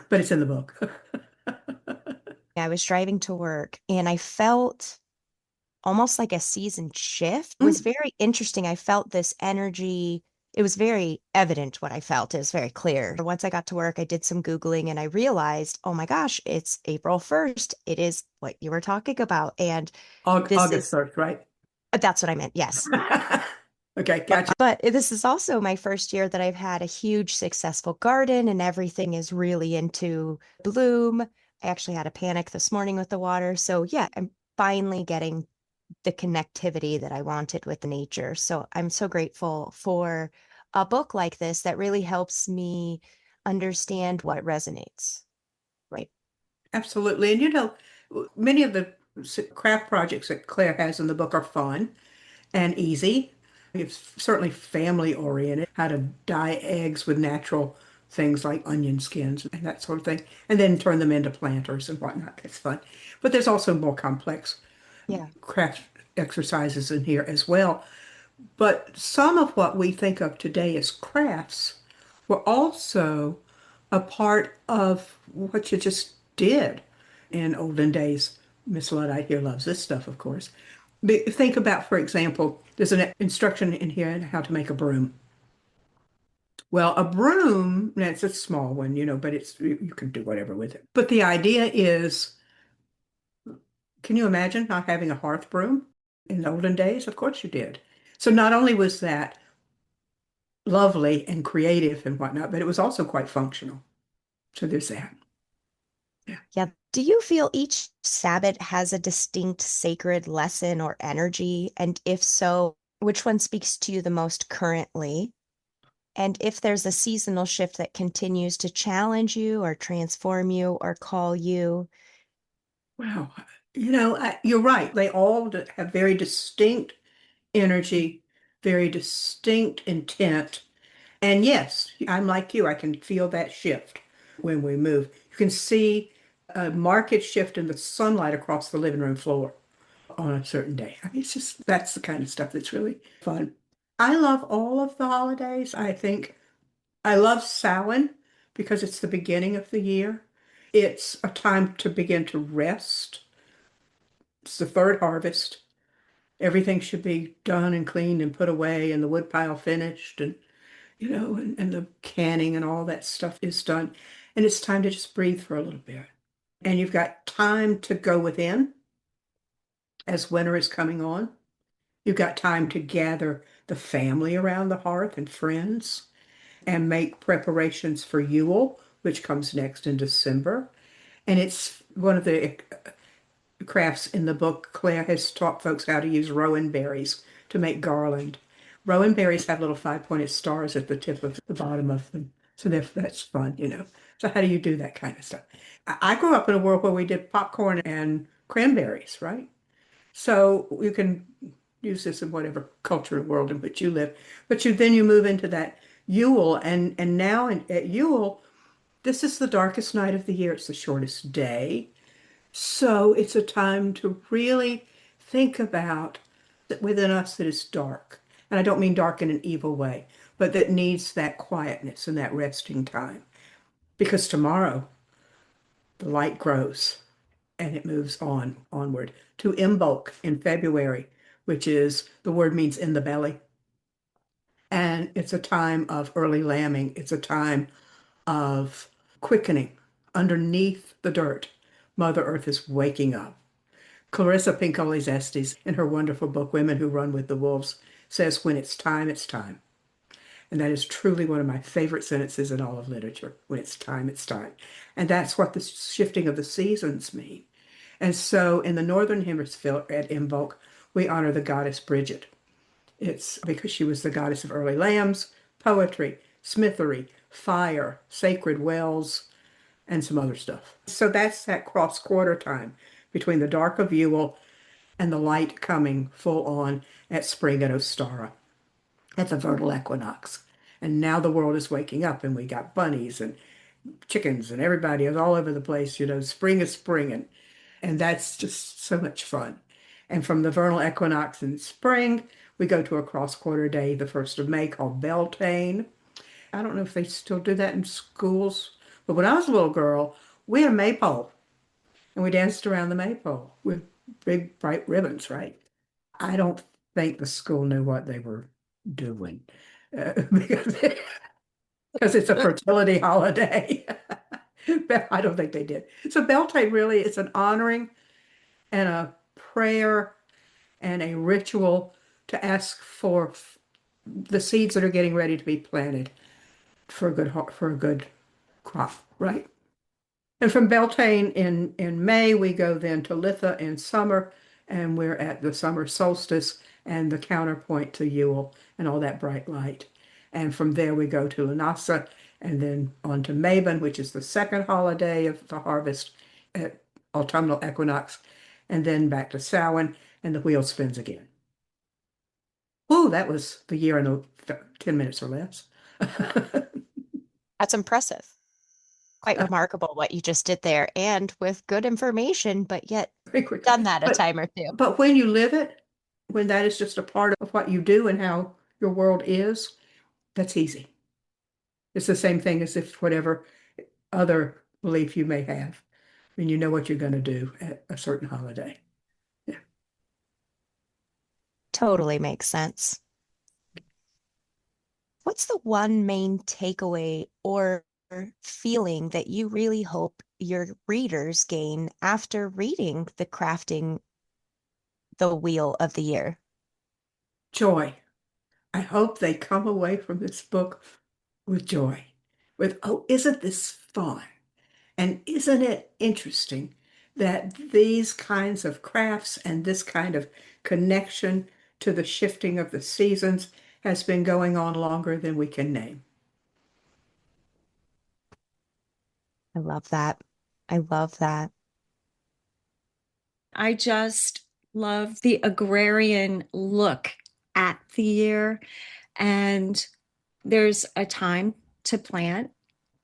But it's in the book. I was driving to work and I felt almost like a season shift. It was Mm. very interesting. I felt this energy. It was very evident what I felt. It was very clear. Once I got to work, I did some Googling and I realized, oh my gosh, it's April 1st. It is what you were talking about. And this August is, 1st, right? that's what I meant. Yes. Okay, gotcha. But this is also my first year that I've had a huge successful garden and everything is really into bloom. I actually had a panic this morning with the water. So yeah, I'm finally getting the connectivity that I wanted with nature. So I'm so grateful for a book like this that really helps me understand what resonates. Right. Absolutely. And many of the craft projects that Claire has in the book are fun and easy. It's certainly family oriented, how to dye eggs with natural things like onion skins and that sort of thing, and then turn them into planters and whatnot. That's fun. But there's also more complex Yeah. craft exercises in here as well. But some of what we think of today as crafts were also a part of what you just did in olden days. Miss Luddite here loves this stuff, of course. But think about, for example, there's an instruction in here on how to make a broom. Well, a broom, that's a small one, but you can do whatever with it. But the idea is, can you imagine not having a hearth broom in the olden days? Of course you did. So not only was that lovely and creative and whatnot, but it was also quite functional. So there's that. Yeah. Yeah. Do you feel each Sabbath has a distinct sacred lesson or energy? And if so, which one speaks to you the most currently? And if there's a seasonal shift that continues to challenge you or transform you or call you, Wow. You're right. They all have very distinct energy, very distinct intent. And yes, I'm like you. I can feel that shift when we move. You can see a marked shift in the sunlight across the living room floor on a certain day. I mean, that's the kind of stuff that's really fun. I love all of the holidays. I think I love Samhain because it's the beginning of the year. It's a time to begin to rest. It's the third harvest. Everything should be done and cleaned and put away and the woodpile finished and the canning and all that stuff is done. And it's time to just breathe for a little bit. And you've got time to go within as winter is coming on. You've got time to gather the family around the hearth and friends and make preparations for Yule, which comes next in December. And it's one of the crafts in the book. Claire has taught folks how to use rowan berries to make garland. Rowan berries have little five-pointed stars at the tip of the bottom of them. So that's fun. So how do you do that kind of stuff? I grew up in a world where we did popcorn and cranberries, right? So you can use this in whatever culture and world in which you live. But then you move into that Yule, and now at Yule, this is the darkest night of the year. It's the shortest day. So it's a time to really think about that within us that is dark. And I don't mean dark in an evil way, but that needs that quietness and that resting time. Because tomorrow the light grows and it moves onward to Imbolc in February, which is the word means in the belly. And it's a time of early lambing. It's a time of quickening. Underneath the dirt, Mother Earth is waking up. Clarissa Pinkola Estes, in her wonderful book, Women Who Run with the Wolves, says, when it's time, it's time. And that is truly one of my favorite sentences in all of literature. When it's time, it's time. And that's what the shifting of the seasons mean. And so in the Northern Hemisphere at Imbolc, we honor the goddess Bridget. It's because she was the goddess of early lambs, poetry, smithery, fire, sacred wells, and some other stuff. So that's that cross quarter time between the dark of Yule and the light coming full on at spring at Ostara, at the vernal equinox. And now the world is waking up, and we got bunnies and chickens, and everybody is all over the place. Spring is springing, and that's just so much fun. And from the vernal equinox in spring, we go to a cross quarter day, the 1st of May, called Beltane. I don't know if they still do that in schools, but when I was a little girl, we had a maypole, and we danced around the maypole with big bright ribbons, right? I don't think the school knew what they were doing, because it's a fertility holiday. But I don't think they did. So Beltane really is an honoring and a prayer and a ritual to ask for the seeds that are getting ready to be planted for a good crop, right? And from Beltane in May, we go then to Litha in summer, and we're at the summer solstice and the counterpoint to Yule and all that bright light. And from there, we go to Lunasa and then on to Mabon, which is the second holiday of the harvest at autumnal equinox, and then back to Samhain, and the wheel spins again. Oh, that was the year in 10 minutes or less. That's impressive. Quite remarkable what you just did there, and with good information, but yet Very quickly. done that a time or two. But when you live it, when that is just a part of what you do and how your world is, that's easy. It's the same thing as if whatever other belief you may have, and you know what you're going to do at a certain holiday. Yeah. Totally makes sense. What's the one main takeaway or feeling that you really hope your readers gain after reading the Crafting the Wheel of the Year? Joy. I hope they come away from this book with joy, with, oh, isn't this fun? And isn't it interesting that these kinds of crafts and this kind of connection to the shifting of the seasons has been going on longer than we can name? I love that. I love that. I just love the agrarian look at the year. And there's a time to plant,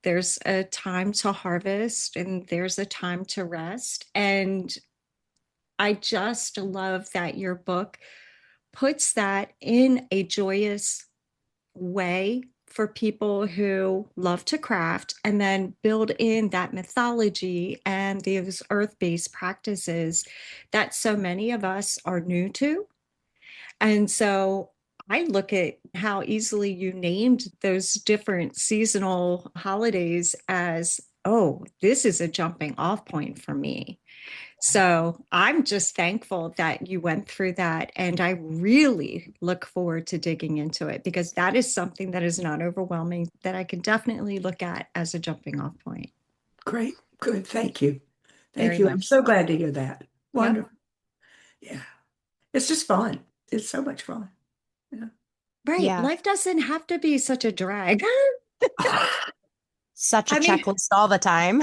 there's a time to harvest, and there's a time to rest. And I just love that your book puts that in a joyous way for people who love to craft, and then build in that mythology and these earth-based practices that so many of us are new to. And so I look at how easily you named those different seasonal holidays as, oh, this is a jumping off point for me. So I'm just thankful that you went through that. And I really look forward to digging into it, because that is something that is not overwhelming, that I can definitely look at as a jumping off point. Great. Good. Thank you. Thank Very you. I'm much so so. glad to hear that. Yep. Wonderful. Yeah. It's just fun. It's so much fun. Yeah. Right. Yeah. Life doesn't have to be such a drag. Such a I mean, checklist all the time.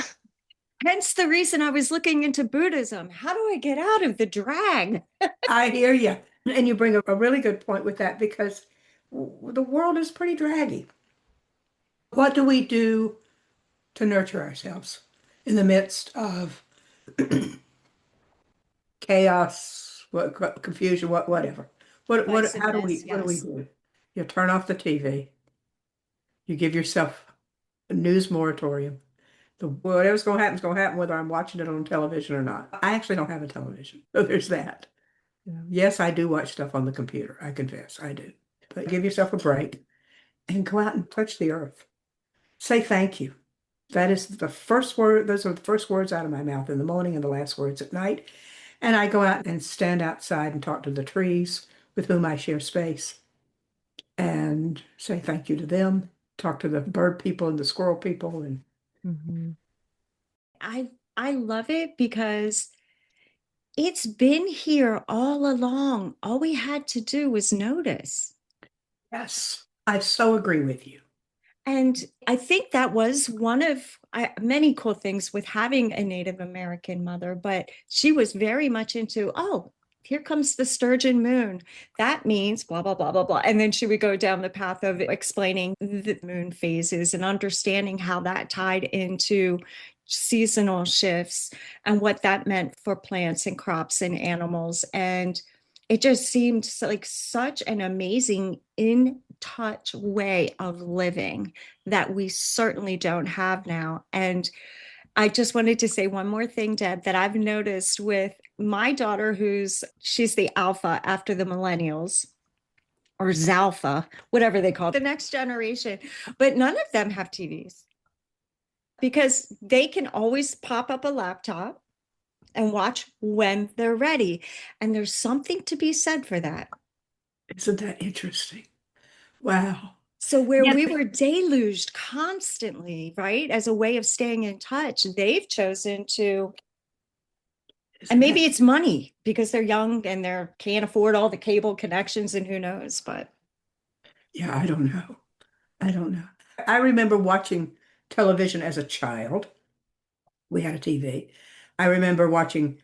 hence the reason I was looking into Buddhism. How do I get out of the drag? I hear you. And you bring a really good point with that, because the world is pretty draggy. What do we do to nurture ourselves in the midst of chaos, confusion, whatever? How do Divisiveness, what do we yes. do? You turn off the TV. You give yourself a news moratorium. Whatever's going to happen is going to happen, whether I'm watching it on television or not. I actually don't have a television, so there's that. Yes, I do watch stuff on the computer. I confess, I do. But give yourself a break. and go out and touch the earth. Say thank you. That is the first word. Those are the first words out of my mouth in the morning and the last words at night. And I go out and stand outside and talk to the trees with whom I share space and say thank you to them, talk to the bird people and the squirrel people. And Mhm. I love it because it's been here all along. All we had to do was notice. yes, I so agree with you. And I think that was one of many cool things with having a Native American mother, but she was very much into, oh, here comes the sturgeon moon. That means blah, blah, blah, blah, blah. And then she would go down the path of explaining the moon phases and understanding how that tied into seasonal shifts and what that meant for plants and crops and animals. And it just seemed like such an amazing in touch way of living that we certainly don't have now. And I just wanted to say one more thing, Deb, that I've noticed with my daughter, she's the alpha after the millennials, or Zalpha, whatever they call it, the next generation, but none of them have TVs because they can always pop up a laptop and watch when they're ready. And there's something to be said for that. Isn't that interesting? Wow. So where Yes. we were deluged constantly, right, as a way of staying in touch, they've chosen to, and maybe it's money because they're young and they can't afford all the cable connections and who knows, but Yeah, I don't know. I don't know. I remember watching television as a child. We had a TV. I remember watching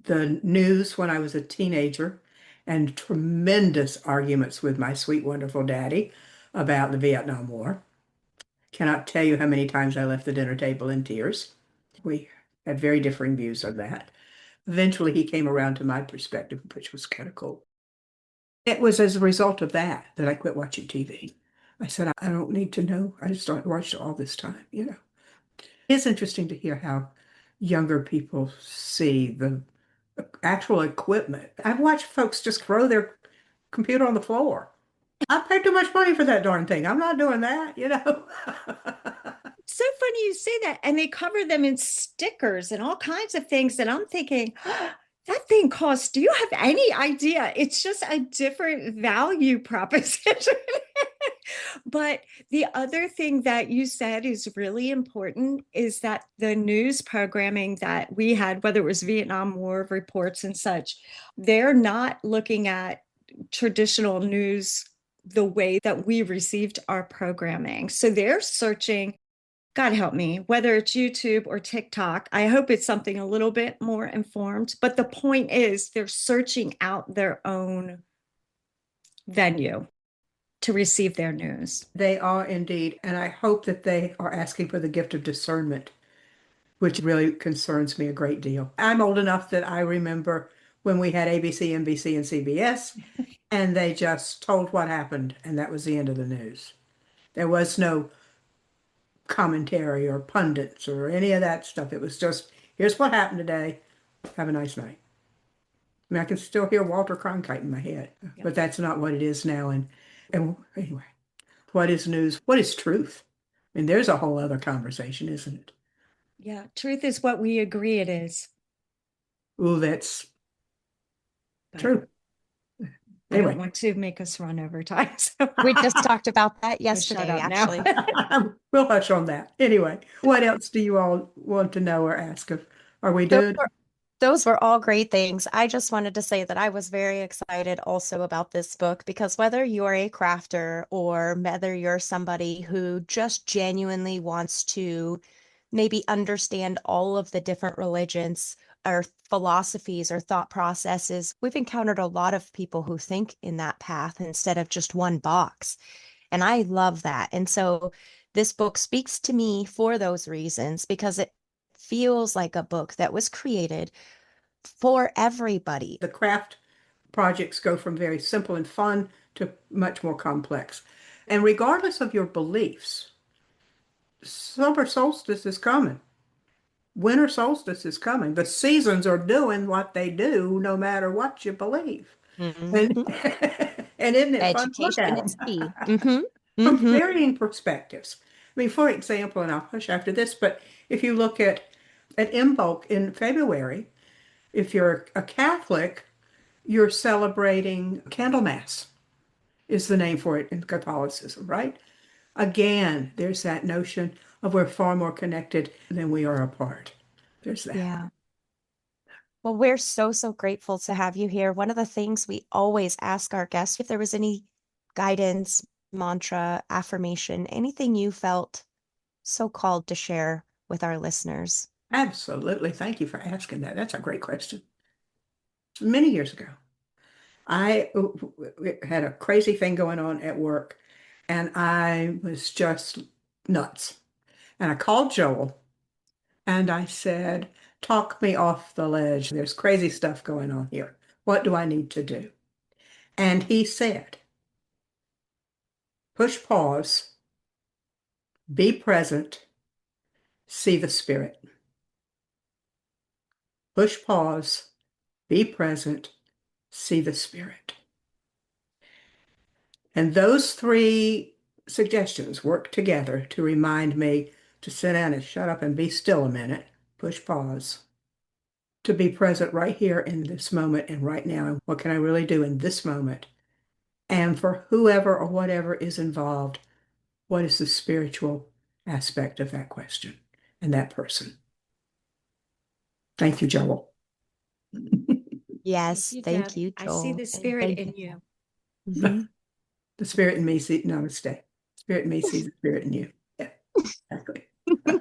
the news when I was a teenager and tremendous arguments with my sweet, wonderful daddy about the Vietnam War. Cannot tell you how many times I left the dinner table in tears. We had very differing views of that. Eventually, he came around to my perspective, which was kind of cool. It was as a result of that that I quit watching TV. I said, I don't need to know. I just don't watch it all this time, you know. It's interesting to hear how younger people see the actual equipment. I've watched folks just throw their computer on the floor. I paid too much money for that darn thing. I'm not doing that, you know. so funny you say that. And they cover them in stickers and all kinds of things. And I'm thinking, that thing costs, do you have any idea? It's just a different value proposition. But the other thing that you said is really important is that the news programming that we had, whether it was Vietnam War reports and such, they're not looking at traditional news the way that we received our programming. So they're searching, God help me, whether it's YouTube or TikTok. I hope it's something a little bit more informed. But the point is, they're searching out their own venue to receive their news. They are indeed. And I hope that they are asking for the gift of discernment, which really concerns me a great deal. I'm old enough that I remember when we had ABC, NBC, and CBS, and they just told what happened, and that was the end of the news. There was no commentary or pundits or any of that stuff. It was just, here's what happened today. Have a nice night. I mean, I can still hear Walter Cronkite in my head, but that's not what it is now. And anyway, what is news? What is truth? I mean, there's a whole other conversation, isn't it? Yeah, truth is what we agree it is. Ooh, that's But true. I Anyway, don't want to make us run over time. So We just talked about that I'll shut yesterday, up actually. now. we'll hush on that. Anyway, what else do you all want to know or ask of? Are we Those good? were, those were all great things. I just wanted to say that I was very excited also about this book because whether you're a crafter or whether you're somebody who just genuinely wants to maybe understand all of the different religions or philosophies or thought processes, we've encountered a lot of people who think in that path instead of just one box. And I love that. And so this book speaks to me for those reasons because it feels like a book that was created for everybody. The craft projects go from very simple and fun to much more complex. And regardless of your beliefs, summer solstice is coming. Winter solstice is coming. The seasons are doing what they do no matter what you believe. And, Mhm. and isn't it fun to look Education at is them? key. Hmm. from Mm-hmm. varying perspectives. I mean, for example, and I'll push after this, but if you look at Imbolc in February, if you're a Catholic, you're celebrating Candlemas is the name for it in Catholicism, right? Again, there's that notion of we're far more connected than we are apart. There's that. Yeah. Well, we're so, so grateful to have you here. One of the things we always ask our guests if there was any guidance, mantra, affirmation, anything you felt so called to share with our listeners. Absolutely. Thank you for asking that. That's a great question. Many years ago, I had a crazy thing going on at work, and I was just nuts. And I called Joel and I said, talk me off the ledge. There's crazy stuff going on here. What do I need to do? And he said, push pause, be present, see the spirit. Push pause, be present, see the spirit. And those three suggestions work together to remind me to sit down and shut up and be still a minute, push pause, to be present right here in this moment and right now. And what can I really do in this moment? And for whoever or whatever is involved, what is the spiritual aspect of that question and that person? Thank you, Joel. Thank Yes, you, thank Deb. you, I see Joel. the And spirit thank in you. you. The spirit in me sees, namaste. Spirit in me sees the spirit in you. Yeah, exactly. Yeah.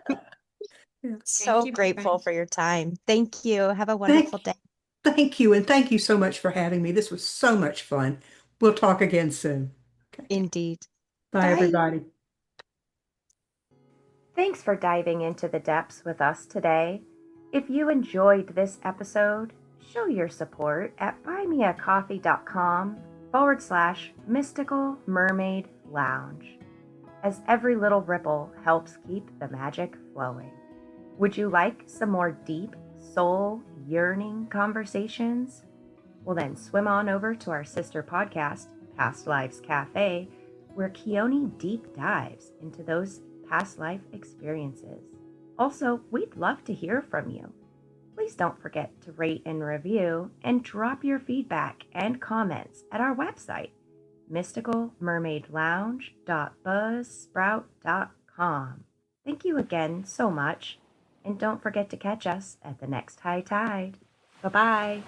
Thank So you, my grateful friend. for your time. Thank you. Have a wonderful Thank, day. thank you. And thank you so much for having me. This was so much fun. We'll talk again soon. Okay. Indeed. Bye, Bye. everybody. Thanks for diving into the depths with us today. If you enjoyed this episode, show your support at buymeacoffee.com/mystical mermaid lounge, as every little ripple helps keep the magic flowing. Would you like some more deep, soul yearning conversations? Well, then swim on over to our sister podcast, Past Lives Cafe, where Keone deep dives into those past life experiences. Also, we'd love to hear from you. Please don't forget to rate and review and drop your feedback and comments at our website, mysticalmermaidlounge.buzzsprout.com. Thank you again so much, and don't forget to catch us at the next high tide. Bye bye.